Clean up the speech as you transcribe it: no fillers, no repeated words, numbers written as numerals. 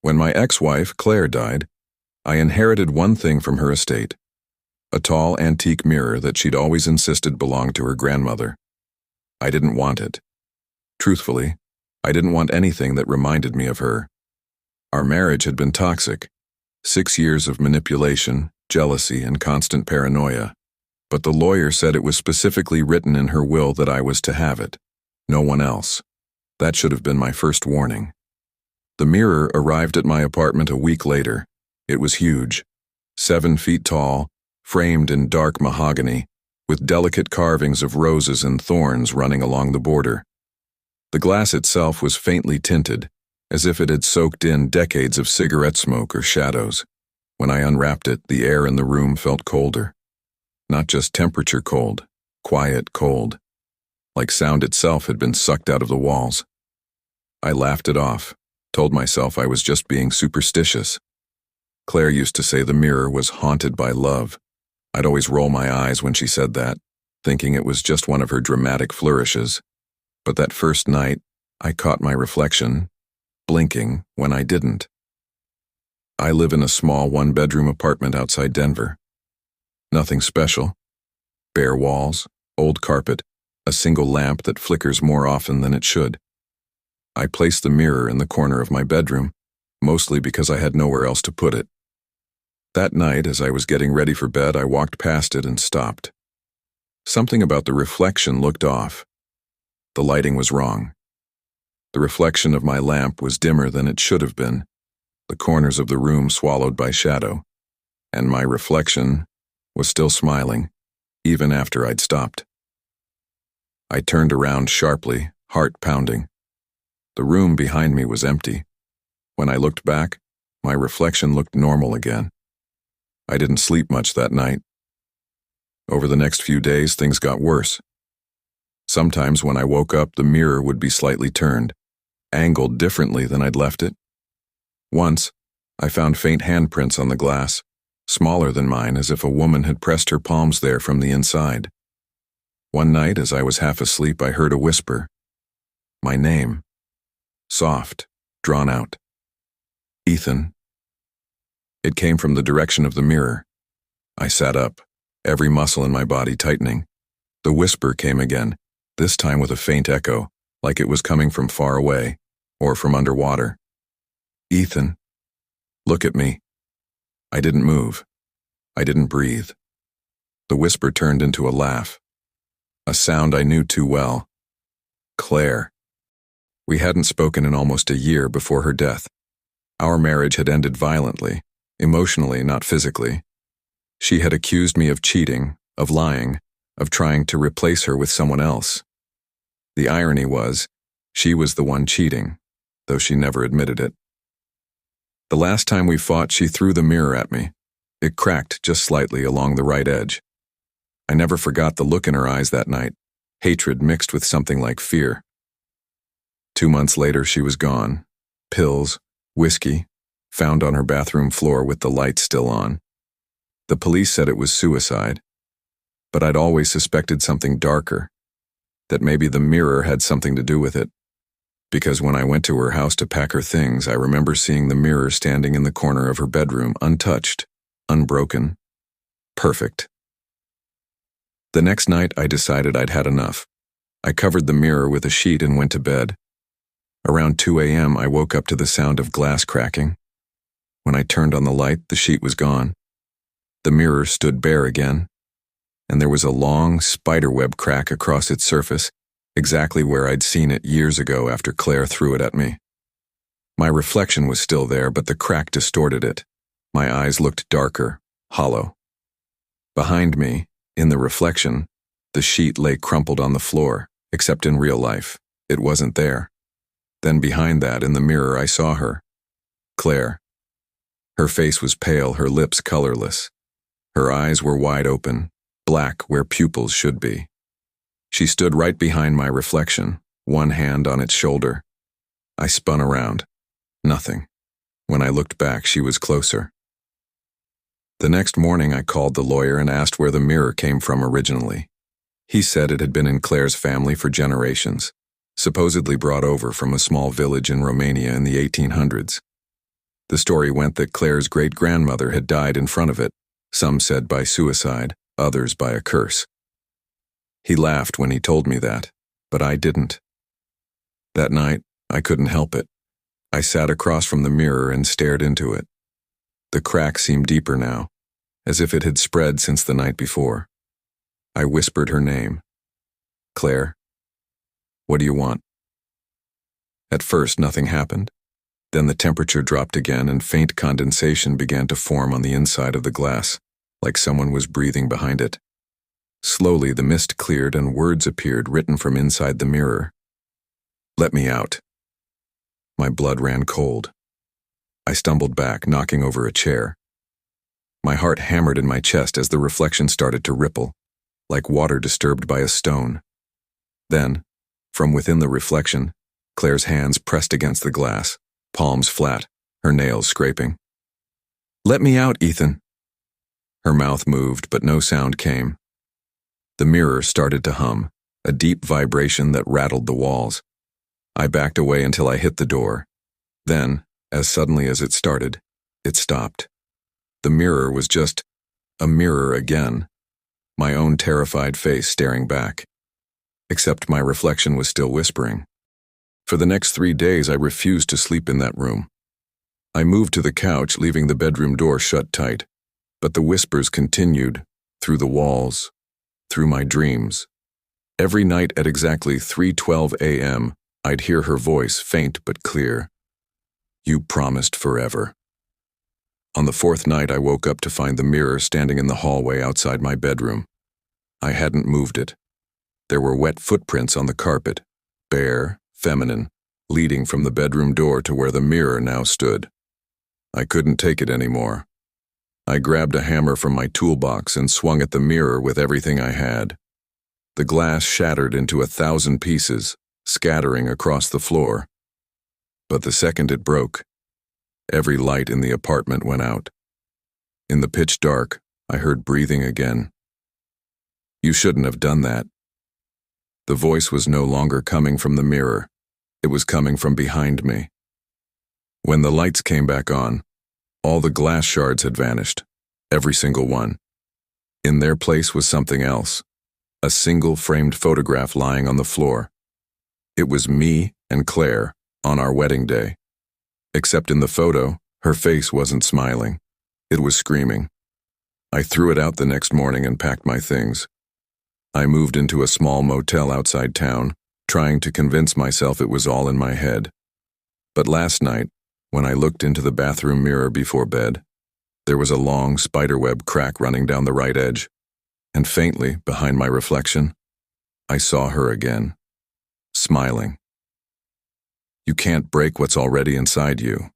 When my ex-wife, Claire, died, I inherited one thing from her estate, a tall antique mirror that she'd always insisted belonged to her grandmother. I didn't want it. Truthfully, I didn't want anything that reminded me of her. Our marriage had been toxic, 6 years of manipulation, jealousy, and constant paranoia. But the lawyer said it was specifically written in her will that I was to have it, no one else. That should have been my first warning. The mirror arrived at my apartment a week later. It was huge, 7 feet tall, framed in dark mahogany, with delicate carvings of roses and thorns running along the border. The glass itself was faintly tinted, as if it had soaked in decades of cigarette smoke or shadows. When I unwrapped it, the air in the room felt colder. Not just temperature cold, quiet cold, like sound itself had been sucked out of the walls. I laughed it off, told myself I was just being superstitious. Claire used to say the mirror was haunted by love. I'd always roll my eyes when she said that, thinking it was just one of her dramatic flourishes. But that first night, I caught my reflection, blinking when I didn't. I live in a small 1-bedroom apartment outside Denver. Nothing special. Bare walls, old carpet, a single lamp that flickers more often than it should. I placed the mirror in the corner of my bedroom, mostly because I had nowhere else to put it. That night, as I was getting ready for bed, I walked past it and stopped. Something about the reflection looked off. The lighting was wrong. The reflection of my lamp was dimmer than it should have been, the corners of the room swallowed by shadow, and my reflection was still smiling, even after I'd stopped. I turned around sharply, heart pounding. The room behind me was empty. When I looked back, my reflection looked normal again. I didn't sleep much that night. Over the next few days, things got worse. Sometimes when I woke up, the mirror would be slightly turned, angled differently than I'd left it. Once, I found faint handprints on the glass, smaller than mine, as if a woman had pressed her palms there from the inside. One night, as I was half asleep, I heard a whisper. My name. Soft, drawn out. Ethan. It came from the direction of the mirror. I sat up, every muscle in my body tightening. The whisper came again, this time with a faint echo, like it was coming from far away, or from underwater. Ethan. Look at me. I didn't move. I didn't breathe. The whisper turned into a laugh. A sound I knew too well. Claire. We hadn't spoken in almost a year before her death. Our marriage had ended violently, emotionally, not physically. She had accused me of cheating, of lying, of trying to replace her with someone else. The irony was, she was the one cheating, though she never admitted it. The last time we fought, she threw the mirror at me. It cracked just slightly along the right edge. I never forgot the look in her eyes that night, hatred mixed with something like fear. 2 months later, she was gone. Pills, whiskey, found on her bathroom floor with the light still on. The police said it was suicide, but I'd always suspected something darker, that maybe the mirror had something to do with it. Because when I went to her house to pack her things, I remember seeing the mirror standing in the corner of her bedroom, untouched, unbroken, perfect. The next night, I decided I'd had enough. I covered the mirror with a sheet and went to bed. Around 2 a.m., I woke up to the sound of glass cracking. When I turned on the light, the sheet was gone. The mirror stood bare again, and there was a long spiderweb crack across its surface, exactly where I'd seen it years ago after Claire threw it at me. My reflection was still there, but the crack distorted it. My eyes looked darker, hollow. Behind me, in the reflection, the sheet lay crumpled on the floor, except in real life, it wasn't there. Then behind that, in the mirror, I saw her. Claire. Her face was pale, her lips colorless. Her eyes were wide open, black where pupils should be. She stood right behind my reflection, one hand on its shoulder. I spun around. Nothing. When I looked back, she was closer. The next morning, I called the lawyer and asked where the mirror came from originally. He said it had been in Claire's family for generations, supposedly brought over from a small village in Romania in the 1800s. The story went that Claire's great-grandmother had died in front of it, some said by suicide, others by a curse. He laughed when he told me that, but I didn't. That night, I couldn't help it. I sat across from the mirror and stared into it. The crack seemed deeper now, as if it had spread since the night before. I whispered her name. Claire, what do you want? At first, nothing happened. Then the temperature dropped again and faint condensation began to form on the inside of the glass, like someone was breathing behind it. Slowly, the mist cleared and words appeared written from inside the mirror. Let me out. My blood ran cold. I stumbled back, knocking over a chair. My heart hammered in my chest as the reflection started to ripple, like water disturbed by a stone. Then, from within the reflection, Claire's hands pressed against the glass, palms flat, her nails scraping. Let me out, Ethan. Her mouth moved, but no sound came. The mirror started to hum, a deep vibration that rattled the walls. I backed away until I hit the door. Then, as suddenly as it started, it stopped. The mirror was just a mirror again, my own terrified face staring back. Except my reflection was still whispering. For the next 3 days, I refused to sleep in that room. I moved to the couch, leaving the bedroom door shut tight, but the whispers continued, through the walls, through my dreams. Every night at exactly 3:12 a.m., I'd hear her voice, faint but clear. You promised forever. On the 4th night, I woke up to find the mirror standing in the hallway outside my bedroom. I hadn't moved it. There were wet footprints on the carpet, bare, feminine, leading from the bedroom door to where the mirror now stood. I couldn't take it anymore. I grabbed a hammer from my toolbox and swung at the mirror with everything I had. The glass shattered into 1,000 pieces, scattering across the floor. But the second it broke, every light in the apartment went out. In the pitch dark, I heard breathing again. You shouldn't have done that. The voice was no longer coming from the mirror. It was coming from behind me. When the lights came back on, all the glass shards had vanished, every single one. In their place was something else, a single framed photograph lying on the floor. It was me and Claire on our wedding day. Except in the photo, her face wasn't smiling. It was screaming. I threw it out the next morning and packed my things. I moved into a small motel outside town, trying to convince myself it was all in my head. But last night, when I looked into the bathroom mirror before bed, there was a long spiderweb crack running down the right edge, and faintly, behind my reflection, I saw her again, smiling. You can't break what's already inside you.